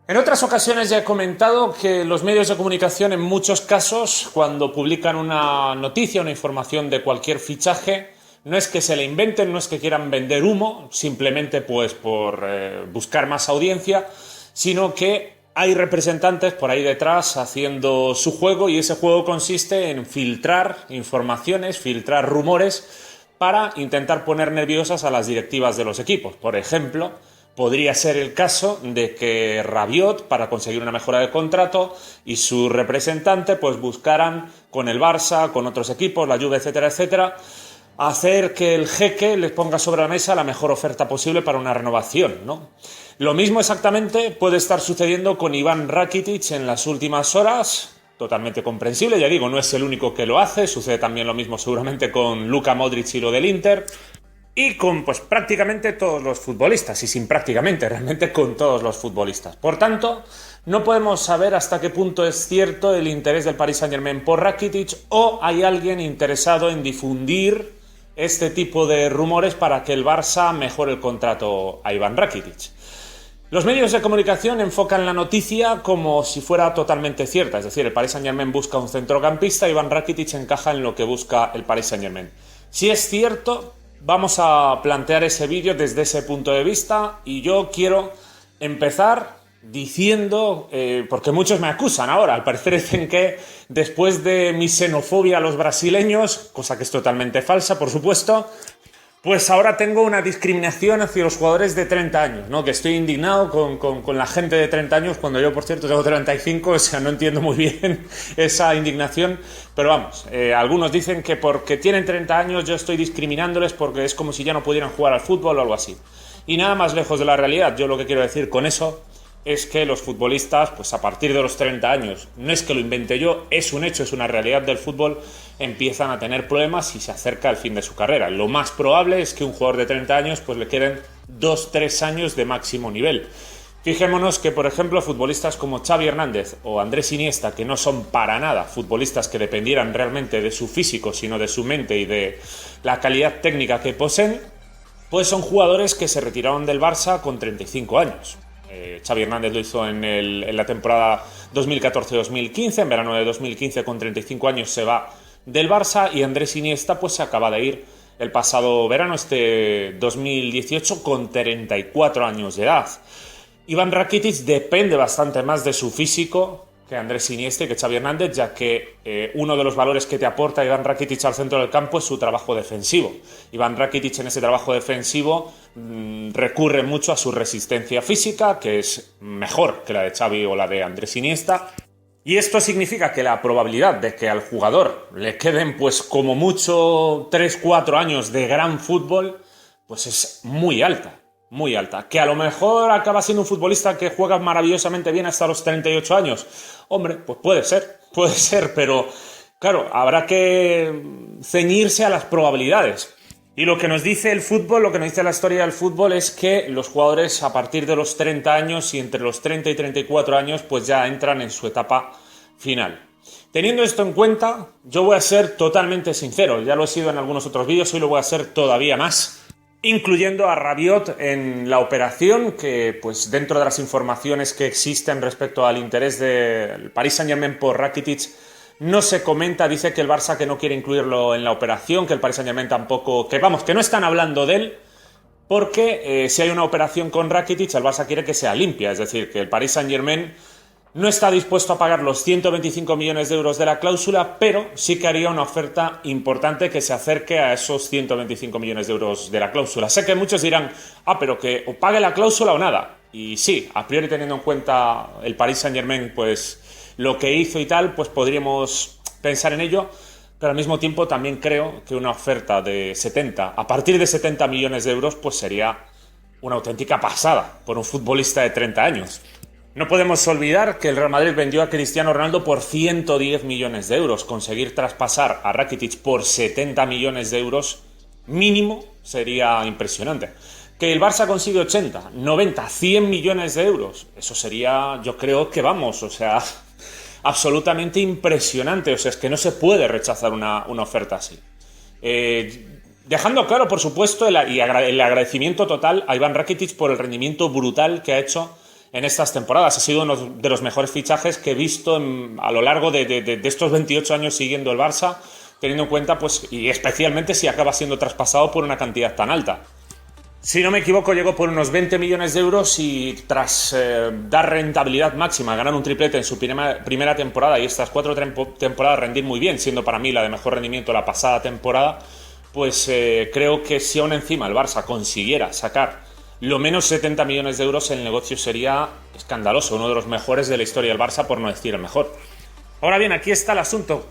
En otras ocasiones ya he comentado que los medios de comunicación en muchos casos, cuando publican una noticia, una información de cualquier fichaje, no es que se la inventen, no es que quieran vender humo, simplemente pues por buscar más audiencia, sino que hay representantes por ahí detrás haciendo su juego y ese juego consiste en filtrar informaciones, filtrar rumores para intentar poner nerviosas a las directivas de los equipos. Por ejemplo, podría ser el caso de que Rabiot, para conseguir una mejora de contrato, y su representante pues buscaran con el Barça, con otros equipos, la Juve, etcétera, etcétera, hacer que el jeque les ponga sobre la mesa la mejor oferta posible para una renovación, ¿no? Lo mismo exactamente puede estar sucediendo con Iván Rakitic en las últimas horas, totalmente comprensible, ya digo, no es el único que lo hace, sucede también lo mismo seguramente con Luka Modric y lo del Inter, y con pues prácticamente todos los futbolistas, y sin prácticamente, realmente con todos los futbolistas. Por tanto, no podemos saber hasta qué punto es cierto el interés del Paris Saint-Germain por Rakitic o hay alguien interesado en difundir este tipo de rumores para que el Barça mejore el contrato a Iván Rakitic. Los medios de comunicación enfocan la noticia como si fuera totalmente cierta, es decir, el Paris Saint-Germain busca un centrocampista, Iván Rakitic encaja en lo que busca el Paris Saint-Germain. Si es cierto, vamos a plantear ese vídeo desde ese punto de vista y yo quiero empezar diciendo, porque muchos me acusan ahora, al parecer dicen que después de mi xenofobia a los brasileños, cosa que es totalmente falsa, por supuesto, pues ahora tengo una discriminación hacia los jugadores de 30 años, ¿no? Que estoy indignado con la gente de 30 años, cuando yo, por cierto, tengo 35, o sea, no entiendo muy bien esa indignación, pero vamos, algunos dicen que porque tienen 30 años yo estoy discriminándoles porque es como si ya no pudieran jugar al fútbol o algo así. Y nada más lejos de la realidad. Yo lo que quiero decir con eso es que los futbolistas, pues a partir de los 30 años, no es que lo invente yo, es un hecho, es una realidad del fútbol, empiezan a tener problemas y se acerca el fin de su carrera. Lo más probable es que un jugador de 30 años pues le queden 2-3 años de máximo nivel. Fijémonos que, por ejemplo, futbolistas como Xavi Hernández o Andrés Iniesta, que no son para nada futbolistas que dependieran realmente de su físico, sino de su mente y de la calidad técnica que poseen, pues son jugadores que se retiraron del Barça con 35 años. Xavi Hernández lo hizo en la temporada 2014-2015, en verano de 2015 con 35 años se va del Barça y Andrés Iniesta pues se acaba de ir el pasado verano, 2018, con 34 años de edad. Iván Rakitic depende bastante más de su físico que Andrés Iniesta y que Xavi Hernández, ya que uno de los valores que te aporta Iván Rakitic al centro del campo es su trabajo defensivo. Iván Rakitic en ese trabajo defensivo recurre mucho a su resistencia física, que es mejor que la de Xavi o la de Andrés Iniesta, y esto significa que la probabilidad de que al jugador le queden pues como mucho 3-4 años de gran fútbol pues es muy alta. Muy alta. Que a lo mejor acaba siendo un futbolista que juega maravillosamente bien hasta los 38 años. Hombre, pues puede ser, pero claro, habrá que ceñirse a las probabilidades. Y lo que nos dice el fútbol, lo que nos dice la historia del fútbol es que los jugadores a partir de los 30 años y entre los 30 y 34 años pues ya entran en su etapa final. Teniendo esto en cuenta, yo voy a ser totalmente sincero, ya lo he sido en algunos otros vídeos, hoy lo voy a ser todavía más, incluyendo a Rabiot en la operación, que pues dentro de las informaciones que existen respecto al interés del Paris Saint-Germain por Rakitic, no se comenta, dice que el Barça que no quiere incluirlo en la operación, que el Paris Saint-Germain tampoco, que vamos, que no están hablando de él, porque si hay una operación con Rakitic, el Barça quiere que sea limpia, es decir, que el Paris Saint-Germain no está dispuesto a pagar los 125 millones de euros de la cláusula, pero sí que haría una oferta importante que se acerque a esos 125 millones de euros de la cláusula. Sé que muchos dirán, pero que o pague la cláusula o nada. Y sí, a priori teniendo en cuenta el Paris Saint-Germain, pues lo que hizo y tal, pues podríamos pensar en ello, pero al mismo tiempo también creo que una oferta de 70, a partir de 70 millones de euros, pues sería una auténtica pasada por un futbolista de 30 años. No podemos olvidar que el Real Madrid vendió a Cristiano Ronaldo por 110 millones de euros. Conseguir traspasar a Rakitic por 70 millones de euros mínimo sería impresionante. Que el Barça consigue 80, 90, 100 millones de euros, eso sería, yo creo que vamos, o sea, absolutamente impresionante. O sea, es que no se puede rechazar una oferta así. Dejando claro, por supuesto, el agradecimiento total a Iván Rakitic por el rendimiento brutal que ha hecho en estas temporadas. Ha sido uno de los mejores fichajes que he visto a lo largo de estos 28 años siguiendo el Barça, teniendo en cuenta, pues, y especialmente si acaba siendo traspasado por una cantidad tan alta. Si no me equivoco, llegó por unos 20 millones de euros y tras dar rentabilidad máxima, ganar un triplete en su primera temporada y estas 4 temporadas rendir muy bien, siendo para mí la de mejor rendimiento la pasada temporada, pues creo que si aún encima el Barça consiguiera sacar lo menos 70 millones de euros, el negocio sería escandaloso, uno de los mejores de la historia del Barça, por no decir el mejor. Ahora bien, aquí está el asunto.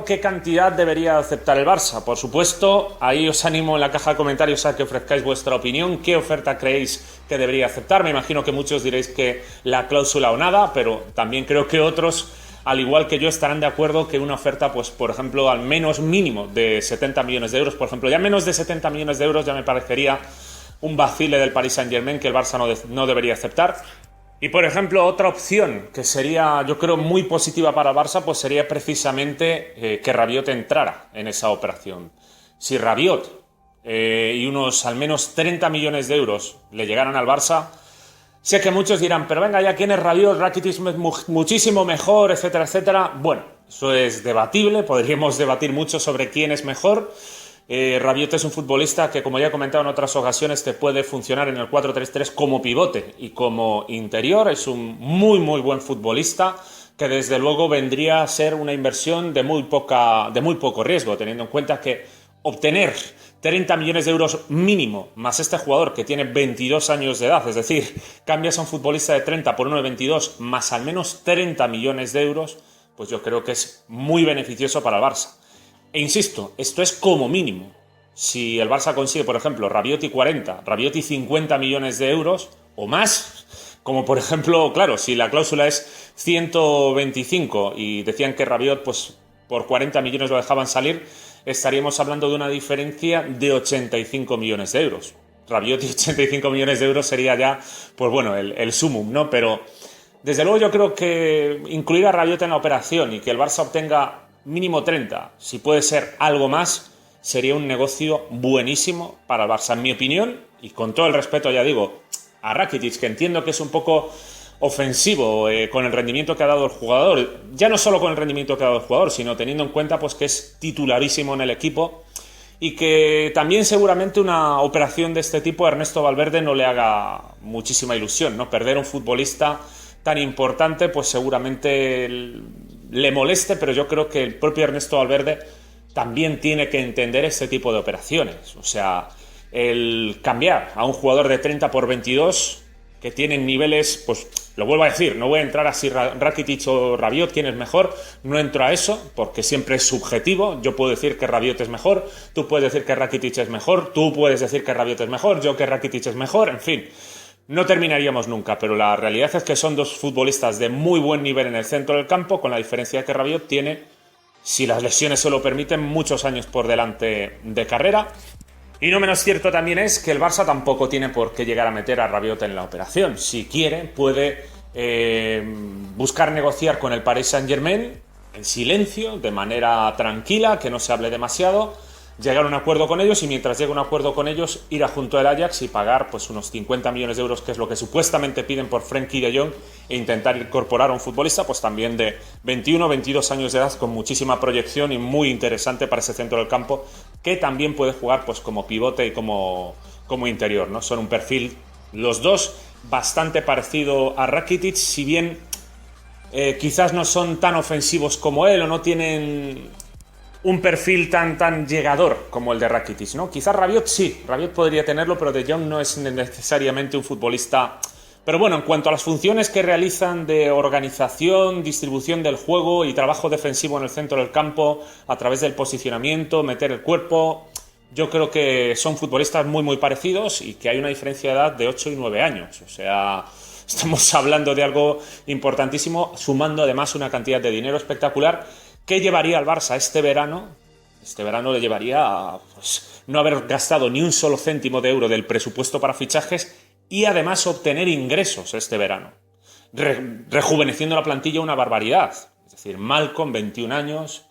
¿Qué cantidad debería aceptar el Barça? Por supuesto, ahí os animo en la caja de comentarios a que ofrezcáis vuestra opinión. ¿Qué oferta creéis que debería aceptar? Me imagino que muchos diréis que la cláusula o nada, pero también creo que otros, al igual que yo, estarán de acuerdo que una oferta, pues por ejemplo, al menos mínimo de 70 millones de euros, por ejemplo, ya menos de 70 millones de euros ya me parecería un vacile del Paris Saint-Germain que el Barça no debería aceptar. Y por ejemplo, otra opción que sería, yo creo, muy positiva para el Barça, pues sería precisamente que Rabiot entrara en esa operación. Si Rabiot y unos al menos 30 millones de euros le llegaran al Barça, sé que muchos dirán, pero venga ya, ¿quién es Rabiot? Rakitic es muchísimo mejor, etcétera, etcétera. Bueno, eso es debatible, podríamos debatir mucho sobre quién es mejor. Rabiot es un futbolista que, como ya he comentado en otras ocasiones, te puede funcionar en el 4-3-3 como pivote y como interior. Es un muy buen futbolista que desde luego vendría a ser una inversión de muy poco riesgo, teniendo en cuenta que obtener 30 millones de euros mínimo, más este jugador que tiene 22 años de edad, es decir, cambias a un futbolista de 30 por uno de 22, más al menos 30 millones de euros, pues yo creo que es muy beneficioso para el Barça. E insisto, esto es como mínimo. Si el Barça consigue, por ejemplo, Rabiot y 40, Rabiot y 50 millones de euros o más, como por ejemplo, claro, si la cláusula es 125 y decían que Rabiot, pues por 40 millones lo dejaban salir, estaríamos hablando de una diferencia de 85 millones de euros. Rabiot y 85 millones de euros sería ya, pues bueno, el sumum, ¿no? Pero desde luego yo creo que incluir a Rabiot en la operación y que el Barça obtenga mínimo 30, si puede ser algo más, sería un negocio buenísimo para el Barça, en mi opinión, y con todo el respeto, ya digo, a Rakitic, que entiendo que es un poco ofensivo con el rendimiento que ha dado el jugador, ya no solo con el rendimiento que ha dado el jugador, sino teniendo en cuenta pues que es titularísimo en el equipo y que también seguramente una operación de este tipo a Ernesto Valverde no le haga muchísima ilusión, ¿no? Perder un futbolista tan importante, pues seguramente le moleste, pero yo creo que el propio Ernesto Valverde también tiene que entender este tipo de operaciones. O sea, el cambiar a un jugador de 30 por 22 que tienen niveles, pues lo vuelvo a decir, no voy a entrar a si Rakitic o Rabiot, quién es mejor, no entro a eso, porque siempre es subjetivo. Yo puedo decir que Rabiot es mejor, tú puedes decir que Rakitic es mejor, tú puedes decir que Rabiot es mejor, yo que Rakitic es mejor, en fin. No terminaríamos nunca, pero la realidad es que son dos futbolistas de muy buen nivel en el centro del campo, con la diferencia que Rabiot tiene, si las lesiones se lo permiten, muchos años por delante de carrera. Y no menos cierto también es que el Barça tampoco tiene por qué llegar a meter a Rabiot en la operación. Si quiere, puede buscar negociar con el Paris Saint-Germain en silencio, de manera tranquila, que no se hable demasiado, llegar a un acuerdo con ellos y mientras llegue a un acuerdo con ellos ir a junto al Ajax y pagar pues unos 50 millones de euros, que es lo que supuestamente piden por Frenkie de Jong, e intentar incorporar a un futbolista pues también de 21 22 años de edad con muchísima proyección y muy interesante para ese centro del campo, que también puede jugar pues como pivote y como interior, ¿no? Son un perfil los dos bastante parecido a Rakitic, si bien quizás no son tan ofensivos como él o no tienen un perfil tan llegador como el de Rakitic, ¿no? Quizás Rabiot sí, Rabiot podría tenerlo, pero De Jong no es necesariamente un futbolista. Pero bueno, en cuanto a las funciones que realizan de organización, distribución del juego y trabajo defensivo en el centro del campo, a través del posicionamiento, meter el cuerpo, yo creo que son futbolistas muy parecidos y que hay una diferencia de edad de 8 y 9 años. O sea, estamos hablando de algo importantísimo, sumando además una cantidad de dinero espectacular. ¿Qué llevaría al Barça este verano? Este verano le llevaría a pues, no haber gastado ni un solo céntimo de euro del presupuesto para fichajes y además obtener ingresos este verano, rejuveneciendo la plantilla una barbaridad. Es decir, Malcom, 21 años,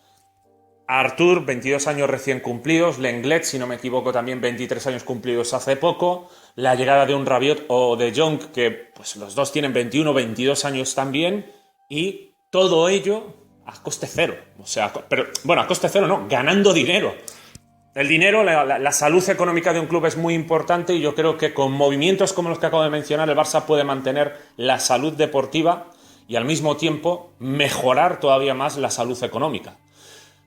Artur, 22 años recién cumplidos, Lenglet, si no me equivoco, también 23 años cumplidos hace poco, la llegada de un Rabiot o de Jong, que pues los dos tienen 21, 22 años también, y todo ello a coste cero. O sea, pero bueno, a coste cero no, ganando dinero. El dinero, la salud económica de un club es muy importante y yo creo que con movimientos como los que acabo de mencionar, el Barça puede mantener la salud deportiva y al mismo tiempo mejorar todavía más la salud económica.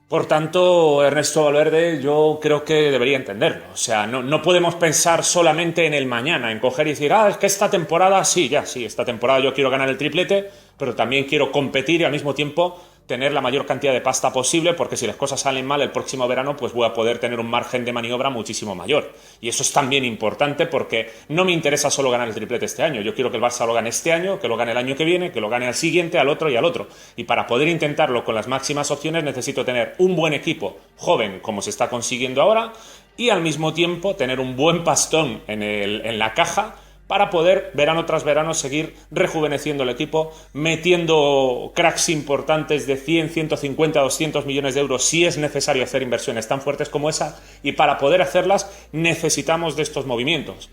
Por tanto, Ernesto Valverde yo creo que debería entenderlo. O sea, no podemos pensar solamente en el mañana, en coger y decir, es que esta temporada, sí, esta temporada yo quiero ganar el triplete, pero también quiero competir y al mismo tiempo tener la mayor cantidad de pasta posible, porque si las cosas salen mal el próximo verano, pues voy a poder tener un margen de maniobra muchísimo mayor. Y eso es también importante porque no me interesa solo ganar el triplete este año. Yo quiero que el Barça lo gane este año, que lo gane el año que viene, que lo gane al siguiente, al otro y al otro. Y para poder intentarlo con las máximas opciones necesito tener un buen equipo joven, como se está consiguiendo ahora, y al mismo tiempo tener un buen pastón en la caja, para poder, verano tras verano, seguir rejuveneciendo el equipo, metiendo cracks importantes de 100, 150, 200 millones de euros si es necesario hacer inversiones tan fuertes como esa, y para poder hacerlas necesitamos de estos movimientos.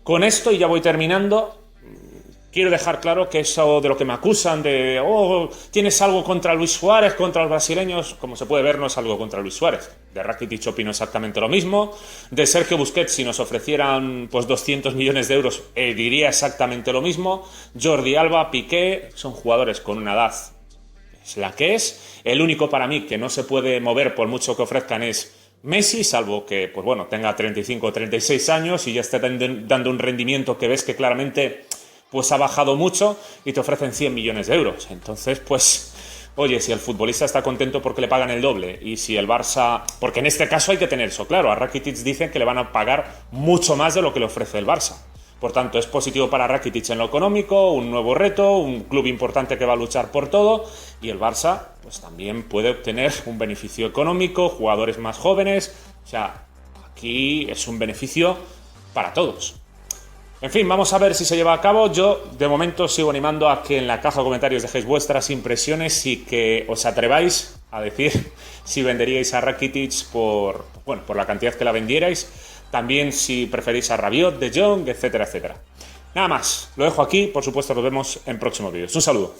Con esto, y ya voy terminando, quiero dejar claro que eso de lo que me acusan de tienes algo contra Luis Suárez, contra los brasileños, como se puede ver no es algo contra Luis Suárez. De Rakitic opino exactamente lo mismo. De Sergio Busquets, si nos ofrecieran pues 200 millones de euros, diría exactamente lo mismo. Jordi Alba, Piqué, son jugadores con una edad, es la que es. El único para mí que no se puede mover por mucho que ofrezcan es Messi, salvo que pues bueno, tenga 35 o 36 años y ya esté dando un rendimiento que ves que claramente pues ha bajado mucho y te ofrecen 100 millones de euros. Entonces, pues, oye, si el futbolista está contento porque le pagan el doble y si el Barça... Porque en este caso hay que tener eso claro. A Rakitic dicen que le van a pagar mucho más de lo que le ofrece el Barça. Por tanto, es positivo para Rakitic en lo económico, un nuevo reto, un club importante que va a luchar por todo y el Barça pues también puede obtener un beneficio económico, jugadores más jóvenes. O sea, aquí es un beneficio para todos. En fin, vamos a ver si se lleva a cabo. Yo, de momento, sigo animando a que en la caja de comentarios dejéis vuestras impresiones y que os atreváis a decir si venderíais a Rakitic por la cantidad que la vendierais. También si preferís a Rabiot, De Jong, etcétera, etcétera. Nada más, lo dejo aquí. Por supuesto, nos vemos en próximos vídeos. Un saludo.